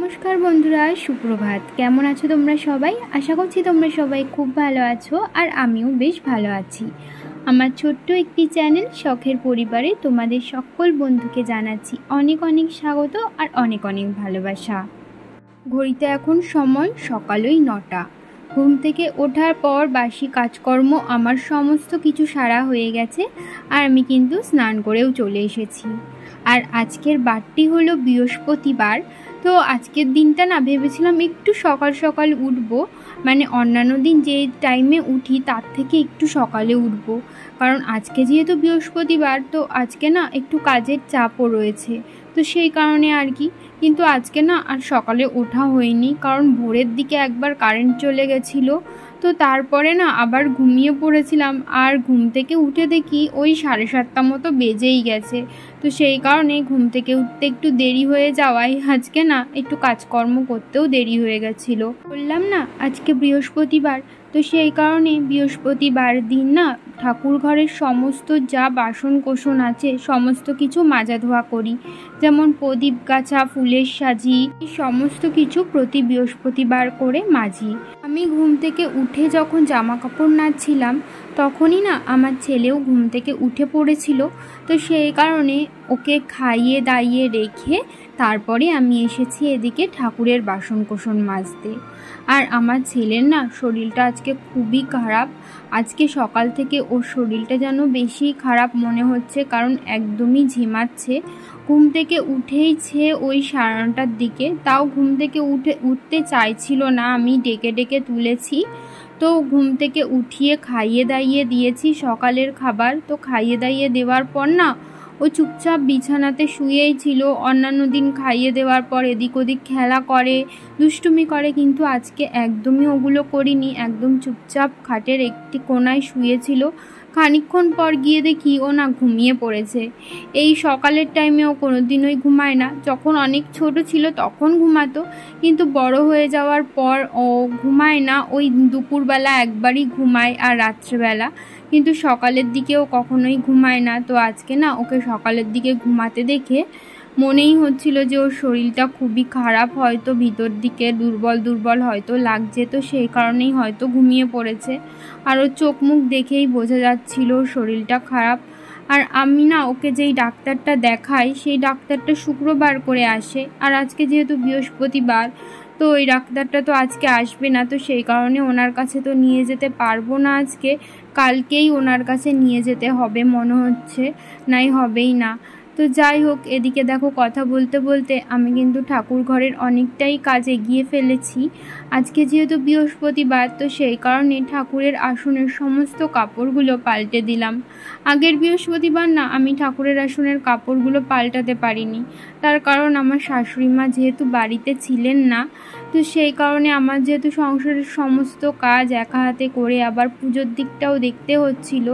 নমস্কার বন্ধুরা, সুপ্রভাত। কেমন আছো তোমরা সবাই? আশা করছি তোমরা সবাই খুব ভালো আছো, আর আমিও বেশ ভালো আছি। আমার ছোট্ট একটি চ্যানেল শখের পরিবারে তোমাদের সকল বন্ধুকে জানাচ্ছি অনেক অনেক স্বাগত আর অনেক অনেক ভালোবাসা। ঘড়িতে এখন সময় সকাল 9টা। ঘুম থেকে ওঠার পর বাসি কাজকর্ম আমার সমস্ত কিছু সারা হয়ে গেছে, আর আমি কিন্তু স্নান করেও চলে এসেছি। আর আজকের বারটি হলো বৃহস্পতিবার। তো আজকের দিনটা না ভেবেছিলাম একটু সকাল সকাল উঠবো, মানে অন্যান্য দিন যে টাইমে উঠি তার থেকে একটু সকালে উঠবো, কারণ আজকে যেহেতু বৃহস্পতিবার তো আজকে না একটু কাজের চাপও রয়েছে, তো সেই কারণে আর কি। কিন্তু আজকে না আর সকালে ওঠা হয়নি, কারণ ভোরের দিকে একবার কারেন্ট চলে গেছিলো, তো তারপরে না আবার ঘুমিয়ে পড়েছিলাম। আর ঘুম থেকে উঠে দেখি ওই 7:30 মতো বেজেই গেছে। তো সেই কারণে ঘুম থেকে উঠতে একটু দেরি হয়ে যাওয়ায় আজকে না একটু কাজকর্ম করতেও দেরি হয়ে গেছিলো। বললাম না আজকে বৃহস্পতিবার, তো সেই কারণে বৃহস্পতিবার দিন না ঠাকুর ঘরের সমস্ত যা বাসন কোসন আছে সমস্ত কিছু মাজা ধোয়া করি, যেমন প্রদীপ গাছা, ফুলের সাজি, সমস্ত কিছু প্রতি বৃহস্পতিবার করে মাজি। আমি ঘুম থেকে উঠে যখন জামা কাপড় নাড়ছিলাম তখনই না আমার ছেলেও ঘুম থেকে উঠে পড়েছিল, তো সেই কারণে ওকে খাইয়ে দাইয়ে রেখে তারপরে আমি এসেছি এদিকে ঠাকুরের বাসন কোসন মাজতে। আর আমার ছেলের না শরীরটা আজকে খুবই খারাপ। আজকে সকাল থেকে ওর শরীরটা যেন বেশি খারাপ মনে হচ্ছে, কারণ একদমই ঝিমাচ্ছে। ঘুম থেকে উঠেইছে ওই 9:30টার দিকে, তাও ঘুম থেকে উঠতে চাইছিল না, আমি ডেকে ডেকে তুলেছি। তো ঘুম থেকে উঠিয়ে খাইয়ে দাইয়ে দিয়েছি সকালের খাবার। তো খাইয়ে দাইয়ে দেওয়ার পর না ও চুপচাপ বিছানাতে শুয়েই ছিল। অন্যান্য দিন খাইয়ে দেওয়ার পর এদিক ওদিক খেলা করে, দুষ্টুমি করে, কিন্তু আজকে একদমই ওগুলো করিনি। একদম চুপচাপ খাটের একটি কোণায় শুয়েছিল। খানিকক্ষণ পর গিয়ে দেখি ও না ঘুমিয়ে পড়েছে। এই সকালের টাইমে ও কোনোদিনই ঘুমায় না। যখন অনেক ছোট ছিল তখন ঘুমাতো, কিন্তু বড় হয়ে যাওয়ার পর ও ঘুমায় না। ওই দুপুরবেলা একবারই ঘুমায় আর রাত্রেবেলা, কিন্তু সকালের দিকেও কখনোই ঘুমায় না। তো আজকে না ওকে সকালের দিকে ঘুমাতে দেখে মনেই হচ্ছিল যে ওর শরীরটা খুবই খারাপ, হয়তো ভিতর দিকে দুর্বল দুর্বল হয়তো লাগছে, তো সেই কারণেই হয়তো ঘুমিয়ে পড়েছে। আর ওর চোখ মুখ দেখেই বোঝা যাচ্ছিল ওর শরীরটা খারাপ। আর আমি না ওকে যেই ডাক্তারটা দেখাই সেই ডাক্তারটা শুক্রবার করে আসে, আর আজকে যেহেতু বৃহস্পতিবার তো ওই ডাক্তারটা তো আজকে আসবে না, তো সেই কারণে ওনার কাছে তো নিয়ে যেতে পারবো না আজকে। কালকেই ওনার কাছে নিয়ে যেতে হবে মনে হচ্ছে, নাই হবেই না। তো যাই হোক, এদিকে দেখো কথা বলতে বলতে আমি কিন্তু ঠাকুর ঘরের অনেকটাই কাজ এগিয়ে ফেলেছি। আজকে যেহেতু বৃহস্পতিবার তো সেই কারণে ঠাকুরের আসনের সমস্ত কাপড়গুলো পাল্টে দিলাম। আগের বৃহস্পতিবার না আমি ঠাকুরের আসনের কাপড়গুলো পাল্টাতে পারিনি, তার কারণ আমার শাশুড়ি মা যেহেতু বাড়িতে ছিলেন না, তো সেই কারণে আমার যেহেতু সংসারের সমস্ত কাজ একা হাতে করে আবার পুজোর দিকটাও দেখতে হচ্ছিল।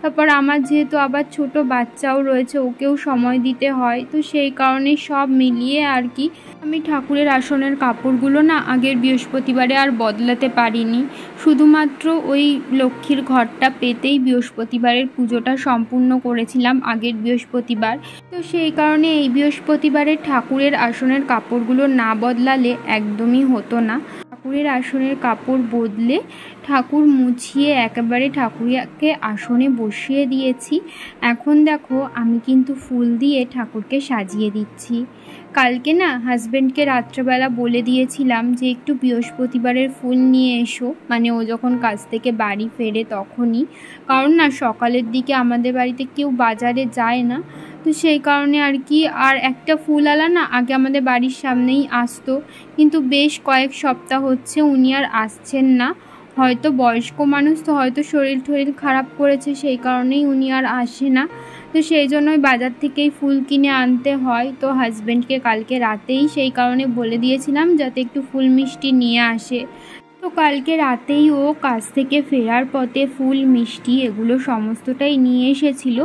তারপর আমার যেহেতু আবার ছোট বাচ্চাও রয়েছে, ওকেও সময় দিতে হয়, তো সেই কারণে সব মিলিয়ে আর কি আমি ঠাকুরের আসনের কাপড়গুলো না আগের বৃহস্পতিবারে আর বদলাতে পারিনি। শুধুমাত্র ওই লক্ষ্মীর ঘরটা পেতেই বৃহস্পতিবারের পুজোটা সম্পূর্ণ করেছিলাম আগের বৃহস্পতিবার। তো সেই কারণে এই বৃহস্পতিবারের ঠাকুরের আসনের কাপড়গুলো না বদলালে একদমই হতো না। ঠাকুরের আসনের কাপড় বদলে ঠাকুর মুছিয়ে একেবারে ঠাকুরকে আসনে বসিয়ে দিয়েছি। এখন দেখো আমি কিন্তু ফুল দিয়ে ঠাকুরকে সাজিয়ে দিচ্ছি। কালকে না হাজব্যান্ডকে রাত্রেবেলা বলে দিয়েছিলাম যে একটু বৃহস্পতিবারের ফুল নিয়ে এসো, মানে ও যখন কাজ থেকে বাড়ি ফেরে তখনই, কারণ না সকালের দিকে আমাদের বাড়িতে কেউ বাজারে যায় না, তো সেই কারণে আর কি। আর একটা ফুলওয়ালা না আগে আমাদের বাড়ির সামনেই আসতো, কিন্তু বেশ কয়েক সপ্তাহ হচ্ছে উনি আর আসছেন না। হয়তো বয়স্ক মানুষ, তো হয়তো শরীর খারাপ করেছে, সেই কারণেই উনি আর আসে না। তো সেই জন্যই বাজার থেকেই ফুল কিনে আনতে হয়। তো হাজব্যান্ডকে কালকে রাতেই সেই কারণে বলে দিয়েছিলাম যাতে একটু ফুল মিষ্টি নিয়ে আসে। তো কালকে রাতেই ও কাজ থেকে ফেরার পথে ফুল মিষ্টি এগুলো সমস্তটাই নিয়ে এসেছিল।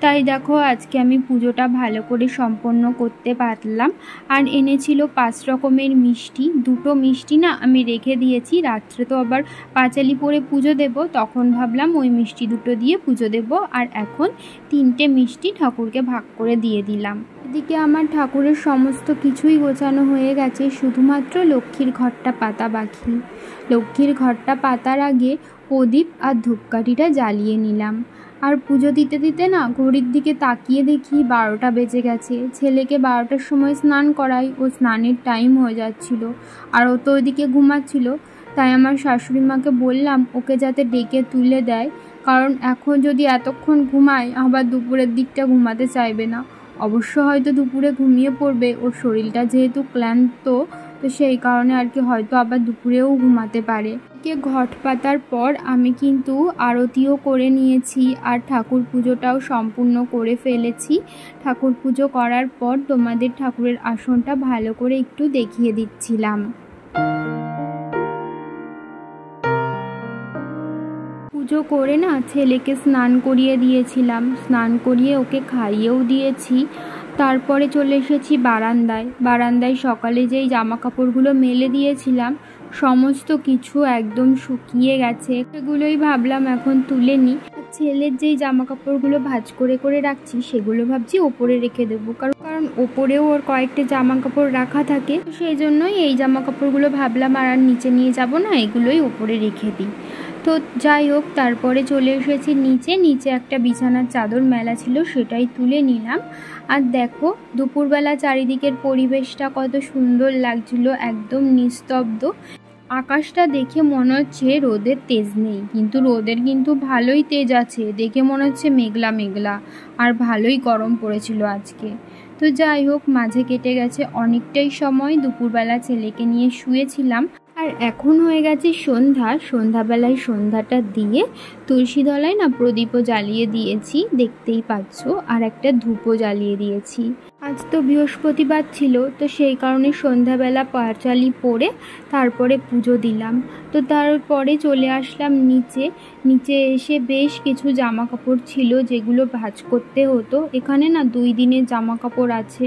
তাই দেখো আজকে আমি পুজোটা ভালো করে সম্পন্ন করতে পারলাম। আর এনেছিল 5 রকমের মিষ্টি। 2টো মিষ্টি না আমি রেখে দিয়েছি, রাত্রে তো আবার পাঁচালি পরে পুজো দেব, তখন ভাবলাম ওই মিষ্টি 2টো দিয়ে পুজো দেব। আর এখন 3টে মিষ্টি ঠাকুরকে ভাগ করে দিয়ে দিলাম। এদিকে আমার ঠাকুরের সমস্ত কিছুই গোছানো হয়ে গেছে, শুধুমাত্র লক্ষ্মীর ঘরটা পাতা বাকি। লক্ষ্মীর ঘরটা পাতার আগে প্রদীপ আর ধূপকাঠিটা জ্বালিয়ে নিলাম। আর পুজো দিতে দিতে না ঘড়ির দিকে তাকিয়ে দেখি 12টা বেজে গেছে। ছেলেকে 12টার সময় স্নান করাই, ও স্নানের টাইম হয়ে যাচ্ছিল আর ও তো ওইদিকে ঘুমাচ্ছিল। তাই আমার শাশুড়ি মাকে বললাম ওকে যাতে ডেকে তুলে দেয়, কারণ এখন যদি এতক্ষণ ঘুমায় আবার দুপুরের দিকটা ঘুমাতে চাইবে না। অবশ্য হয়তো দুপুরে ঘুমিয়ে পড়বে, ওর শরীরটা যেহেতু ক্লান্ত, তো সেই কারণে আর কি হয়তো আবার দুপুরেও ঘুমাতে পারে। ঘট পাতার পর আমি কিন্তু আরতিও করে নিয়েছি আর ঠাকুর পুজোটাও সম্পূর্ণ করে ফেলেছি। ঠাকুর পুজো করার পর তোমাদের ঠাকুরের আসনটা ভালো করে একটু দেখিয়ে দিচ্ছিলাম। পুজো করে না ছেলেকে স্নান করিয়ে দিয়েছিলাম, স্নান করিয়ে ওকে খাইয়েও দিয়েছি। তারপরে চলে এসেছি বারান্দায় সকালে যেই জামা কাপড়গুলো মেলে দিয়েছিলাম সমস্ত কিছু একদম শুকিয়ে গেছে, সেগুলোই ভাবলাম এখন তুলে নিই। ছেলের যেই জামা কাপড়গুলো ভাঁজ করে করে রাখছি সেগুলো ভাবছি ওপরে রেখে দেবো, কারণ ওপরেও ওর কয়েকটা জামা কাপড় রাখা থাকে, সেই জন্যই এই জামা কাপড়গুলো ভাবলাম আর নিচে নিয়ে যাব না, এগুলোই ওপরে রেখে দিই। তো যাই হোক, তারপরে চলে এসেছি নিচে একটা বিছানার চাদর মেলা ছিল, সেটাই তুলে নিলাম। আর দেখো দুপুরবেলা চারিদিকের পরিবেশটা কত সুন্দর লাগছিল, একদম নিস্তব্ধ। আকাশটা দেখে মনে হচ্ছে রোদের তেজ নেই, কিন্তু রোদের কিন্তু ভালোই তেজ আছে, দেখে মনে হচ্ছে মেঘলা মেঘলা, আর ভালোই গরম পড়েছিল আজকে। তো যাই হোক, মাঝে কেটে গেছে অনেকটাই সময়, দুপুরবেলা ছেলেকে নিয়ে শুয়েছিলাম। আর এখন হয়ে গেছে সন্ধ্যাবেলায় সন্ধ্যাটা দিয়ে তুলসী তলায় না প্রদীপও জ্বালিয়ে দিয়েছি, দেখতেই পাচ্ছ, আর একটা ধূপও জ্বালিয়ে দিয়েছি। আজ তো বৃহস্পতিবার ছিল, তো সেই কারণে সন্ধ্যাবেলা পাঁচালি পরে তারপরে পুজো দিলাম। তো তারপরে চলে আসলাম নিচে এসে বেশ কিছু জামা কাপড় ছিল যেগুলো ভাঁজ করতে হতো। এখানে না 2 দিনের জামা কাপড় আছে,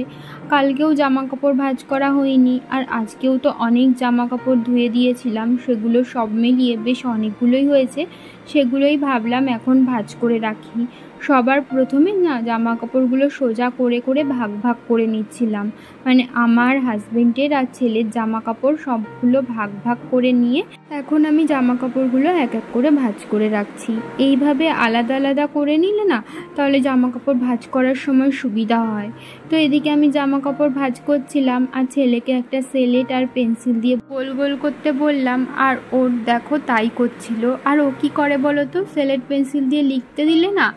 কালকেও জামা কাপড় ভাঁজ করা হয়নি, আর আজকেও তো অনেক জামা কাপড় ধুয়ে দিয়েছিলাম, সেগুলো সব মিলিয়ে বেশ অনেকগুলোই হয়েছে। সেগুলোই ভাবলাম এখন ভাঁজ করে রাখি। সবার প্রথমে না জামা কাপড়গুলো সোজা করে করে ভাগ ভাগ করে নিচ্ছিলাম, মানে আমার হাজবেন্ডের আর ছেলের জামা কাপড় সবগুলো ভাগ ভাগ করে নিয়ে এখন আমি জামা কাপড়গুলো এক এক করে ভাঁজ করে রাখছি। এইভাবে আলাদা আলাদা করে নিলে না তাহলে জামা কাপড় ভাঁজ করার সময় সুবিধা হয়। তো এদিকে আমি জামা কাপড় ভাঁজ করছিলাম আর ছেলেকে একটা স্লেট আর পেন্সিল দিয়ে গোল গোল করতে বললাম, আর ওর দেখো তাই করছিল। আর ও কী করে বলো তো, স্লেট পেন্সিল দিয়ে লিখতে দিলে না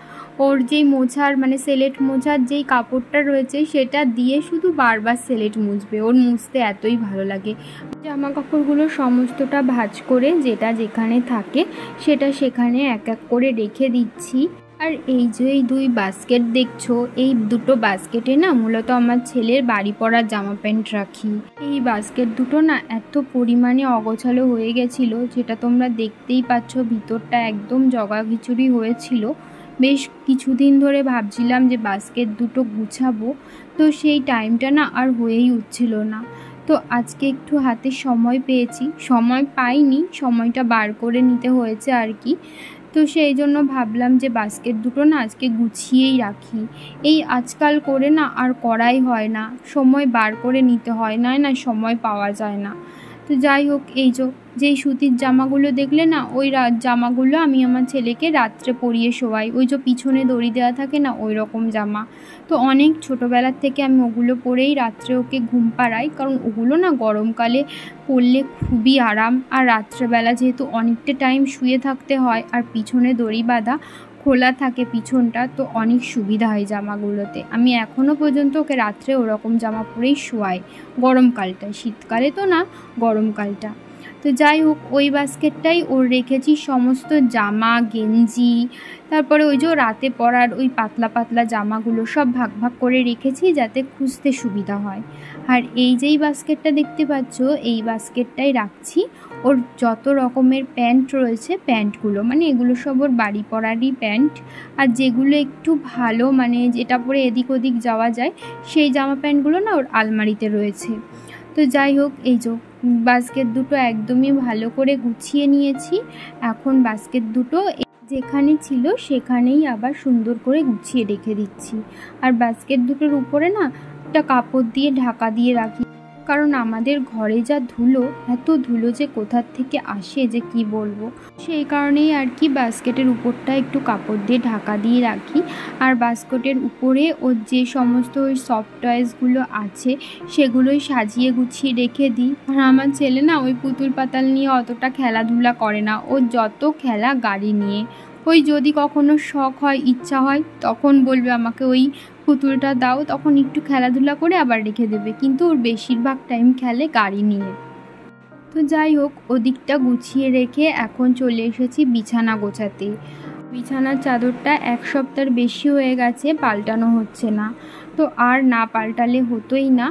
ওর যেই মোছার মানে স্লেট মোছার যেই কাপড়টা রয়েছে সেটা দিয়ে শুধু বারবার স্লেট মুছবে, ওর মুছতে এতই ভালো লাগে। জামা কাপড়গুলো সমস্তটা ভাঁজ করে যেটা যেখানে থাকে সেটা সেখানে এক এক করে রেখে দিচ্ছি। আর এই যে এই 2 বাস্কেট দেখছো, এই দুটো বাস্কেটে না মূলত আমার ছেলের বাড়ি পরার জামা প্যান্ট রাখি। এই বাস্কেট দুটো না এত পরিমাণে অগোছালো হয়ে গেছিলো, যেটা তোমরা দেখতেই পাচ্ছ, ভিতরটা একদম জগাখিচুড়ি হয়েছিল। বেশ কিছুদিন ধরে ভাবছিলাম যে বাস্কেট দুটো গুছাবো, তো সেই টাইমটা না আর হয়েই উঠছিল না। তো আজকে একটু হাতে সময় পেয়েছি, সময় পাইনি, সময়টা বার করে নিতে হয়েছে আর কি। তো সেই জন্য ভাবলাম যে বাস্কেট দুটো না আজকে গুছিয়েই রাখি। এই আজকাল করে না আর করাই হয় না, সময় বার করে নিতে হয়, না সময় পাওয়া যায় না। তো যাই হোক, এই যেই সুতির জামাগুলো দেখলে না, ওই জামাগুলো আমি আমার ছেলেকে রাত্রে পরিয়ে শোয়াই। ওই যে পিছনে দড়ি দেওয়া থাকে না, ওই রকম জামা। তো অনেক ছোটোবেলার থেকে আমি ওগুলো পরেই রাত্রে ওকে ঘুম পাড়াই, কারণ ওগুলো না গরমকালে পরলে খুবই আরাম। আর রাত্রেবেলা যেহেতু অনেকটা টাইম শুয়ে থাকতে হয় আর পিছনে দড়ি বাঁধা, খোলা থাকে পিছনটা, তো অনেক সুবিধা হয় জামাগুলোতে। আমি এখনও পর্যন্ত ওকে রাত্রে ওরকম জামা পরেই শোয়াই, গরমকালটা, শীতকালে তো না, গরমকালটা। তো যাই হোক, ওই বাস্কেটটাই ওর রেখেছি সমস্ত জামা গেঞ্জি, তারপরে ওই যে রাতে পরার ওই পাতলা পাতলা জামাগুলো সব ভাগ ভাগ করে রেখেছি যাতে খুঁজতে সুবিধা হয়। আর এই যেই বাস্কেটটা দেখতে পাচ্ছ, এই বাস্কেটটাই রাখছি ওর যত রকমের প্যান্ট রয়েছে, প্যান্টগুলো মানে এগুলো সব ওর বাড়ি পরারই প্যান্ট। আর যেগুলো একটু ভালো মানে যেটা পরে এদিক ওদিক যাওয়া যায়, সেই জামা প্যান্টগুলো না ওর আলমারিতে রয়েছে। তো যাই হোক, এই যে বাস্কেট দুটো একদমই ভালো করে গুছিয়ে নিয়েছি। এখন বাস্কেট দুটো যেখানে ছিল সেখানেই আবার সুন্দর করে গুছিয়ে রেখে দিচ্ছি। আর বাস্কেট দুটোর উপরে না একটা কাপড় দিয়ে ঢাকা দিয়ে রাখি, কারণ আমাদের ঘরে যা ধুলো, এত ধুলো যে কোথার থেকে আসে যে কি বলবো। সেই কারণেই আর কি বাস্কেটের উপরটা একটু কাপড় দিয়ে ঢাকা দিয়ে রাখি। আর বাস্কেটের উপরে ওর যে সমস্ত ওই সফট টয়েসগুলো আছে সেগুলোই সাজিয়ে গুছিয়ে রেখে দিই। আর আমার ছেলে না ওই পুতুল পাতাল নিয়ে অতটা খেলাধুলা করে না, ওর যত খেলা গাড়ি নিয়ে। ওই যদি কখনো শখ হয়, ইচ্ছা হয়, তখন বলবে আমাকে ওই পুতুলটা দাও, তখন একটু খেলাধুলা করে আবার রেখে দেবে, কিন্তু ওর বেশিরভাগ টাইম খেলে গাড়ি নিয়ে। তো যাই হোক, ওদিকটা গুছিয়ে রেখে এখন চলে এসেছি বিছানা গোছাতে। বিছানার চাদরটা 1 সপ্তাহের বেশি হয়ে গেছে, পাল্টানো হচ্ছে না। তো আর না পাল্টালে হতোই না,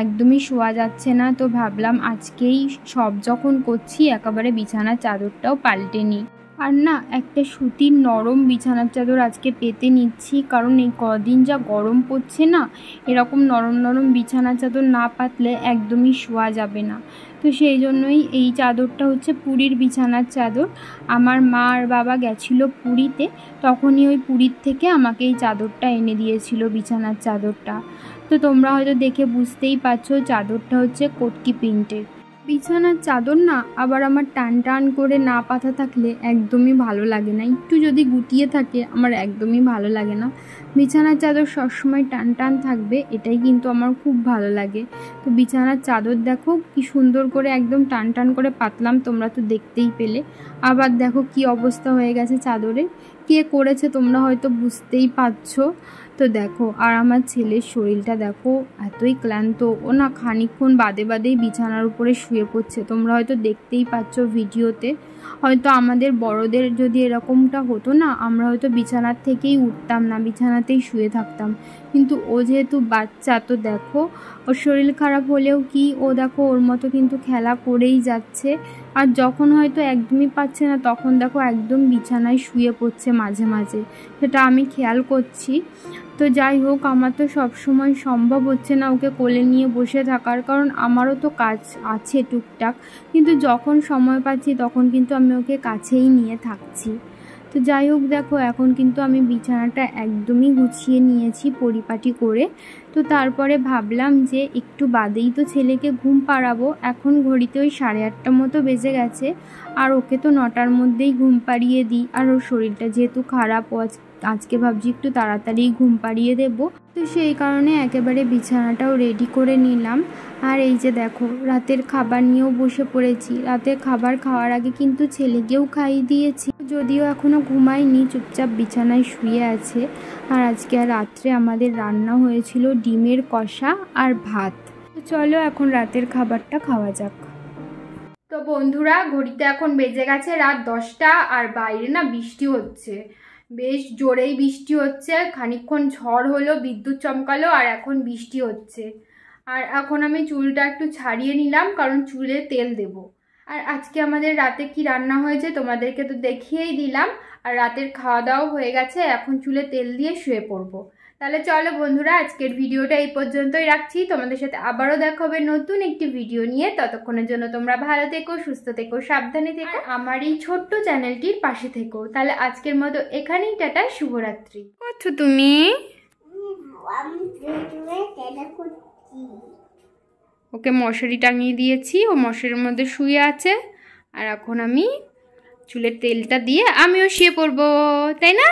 একদমই শোয়া যাচ্ছে না। তো ভাবলাম আজকেই সব যখন করছি একেবারে বিছানার চাদরটাও পাল্টে নিই। আর না, একটা সুতির নরম বিছানার চাদর আজকে পেতে নিচ্ছি, কারণ এই কদিন যা গরম পড়ছে না, এরকম নরম নরম বিছানার চাদর না পাতলে একদমই শোয়া যাবে না। তো সেই জন্যই এই চাদরটা হচ্ছে পুরীর বিছানার চাদর। আমার মা আর বাবা গেছিলো পুরীতে, তখনই ওই পুরীর থেকে আমাকে এই চাদরটা এনে দিয়েছিল, বিছানার চাদরটা। তো তোমরা হয়তো দেখে বুঝতেই পারছো চাদরটা হচ্ছে কটকি প্রিন্টের। বিছানার চাদর না আবার আমার টান টান করে না পাতা থাকলে একদমই ভালো লাগে না, একটু যদি গুটিয়ে থাকে আমার একদমই ভালো লাগে না। বিছানার চাদর সবসময় টান টান থাকবে, এটাই কিন্তু আমার খুব ভালো লাগে। তো বিছানার চাদর দেখো কি সুন্দর করে একদম টান টান করে পাতলাম, তোমরা তো দেখতেই পেলে। আবার দেখো কি অবস্থা হয়ে গেছে চাদরের, কে করেছে তোমরা হয়তো বুঝতেই পারছো। তো দেখো, আর আমার ছেলের শরীরটা দেখো, এতই ক্লান্ত, ও না খানিকক্ষণ বাদে বাদেই বিছানার উপরে শুয়ে পড়ছে, তোমরা হয়তো দেখতেই পাচ্ছ ভিডিওতে। হয়তো আমাদের বড়দের যদি এরকমটা হতো না, আমরা হয়তো বিছানার থেকেই উঠতাম না, বিছানাতেই শুয়ে থাকতাম। কিন্তু ও যেহেতু বাচ্চা, তো দেখো ওর শরীর খারাপ হলেও কি, ও দেখো ওর মতো কিন্তু খেলা করেই যাচ্ছে। আর যখন হয়তো একদমই পাচ্ছে না, তখন দেখো একদম বিছানায় শুয়ে পড়ছে মাঝে মাঝে, সেটা আমি খেয়াল করছি। তো যাই হোক, আমার তো সবসময় সম্ভব হচ্ছে না ওকে কোলে নিয়ে বসে থাকার, কারণ আমারও তো কাজ আছে টুকটাক। কিন্তু যখন সময় পাচ্ছি তখন কিন্তু আমি ওকে কাছেই নিয়ে থাকছি। তো যাই হোক, দেখো এখন কিন্তু আমি বিছানাটা একদমই গুছিয়ে নিয়েছি পরিপাটি করে। তো তারপরে ভাবলাম যে একটু বাদেই তো ছেলেকে ঘুম পাড়াবো, এখন ঘড়িতে ওই 8:30 মতো বেজে গেছে। আর ওকে তো 9টার মধ্যেই ঘুম পাড়িয়ে দিই, আর ওর শরীরটা যেহেতু খারাপ, ও আজকে ভাবছি একটু তাড়াতাড়ি ঘুম পাড়িয়ে দেবো। তো সেই কারণে একেবারে বিছানাটাও রেডি করে নিলাম। আর এই যে দেখো, রাতের খাবার নিয়েও বসে পড়েছি। রাতের খাবার খাওয়ার আগে কিন্তু ছেলেকেও খাইয়ে দিয়েছি, যদিও এখনও ঘুমায়নি, চুপচাপ বিছানায় শুয়ে আছে। আর আজকে আর রাত্রে আমাদের রান্না হয়েছিল ডিমের কষা আর ভাত। তো চলো এখন রাতের খাবারটা খাওয়া যাক। তো বন্ধুরা, ঘড়িতে এখন বেজে গেছে রাত 10টা, আর বাইরে না বৃষ্টি হচ্ছে, বেশ জোরেই বৃষ্টি হচ্ছে। খানিকক্ষণ ঝড় হলো, বিদ্যুৎ চমকালো, আর এখন বৃষ্টি হচ্ছে। আর এখন আমি চুলটা একটু ছাড়িয়ে নিলাম, কারণ চুলে তেল দেব। আর আজকে আমাদের রাতে কি রান্না হয়েছে তোমাদেরকে তো দেখিয়েই দিলাম। আর রাতের খাওয়া দাওয়া হয়ে গেছে, এখন চুলে তেল দিয়ে শুয়ে পড়বো। তাহলে চলো বন্ধুরা, আজকের ভিডিওটা এই পর্যন্তই রাখছি। তোমাদের সাথে আবারও দেখা হবে নতুন একটি ভিডিও নিয়ে। ততক্ষণের জন্য তোমরা ভালো থেকো, সুস্থ থেকো, সাবধানে থেকো, আমার এই ছোট্ট চ্যানেলটির পাশে থেকো। তাহলে আজকের মতো এখানেই টাটা, শুভরাত্রি। করছো তুমি? ওকে মশারি টাঙিয়ে দিয়েছি, ও মশারির মধ্যে শুয়ে আছে। আর এখন আমি চুলের তেলটা দিয়ে আমিও শুয়ে পড়বো, তাই না?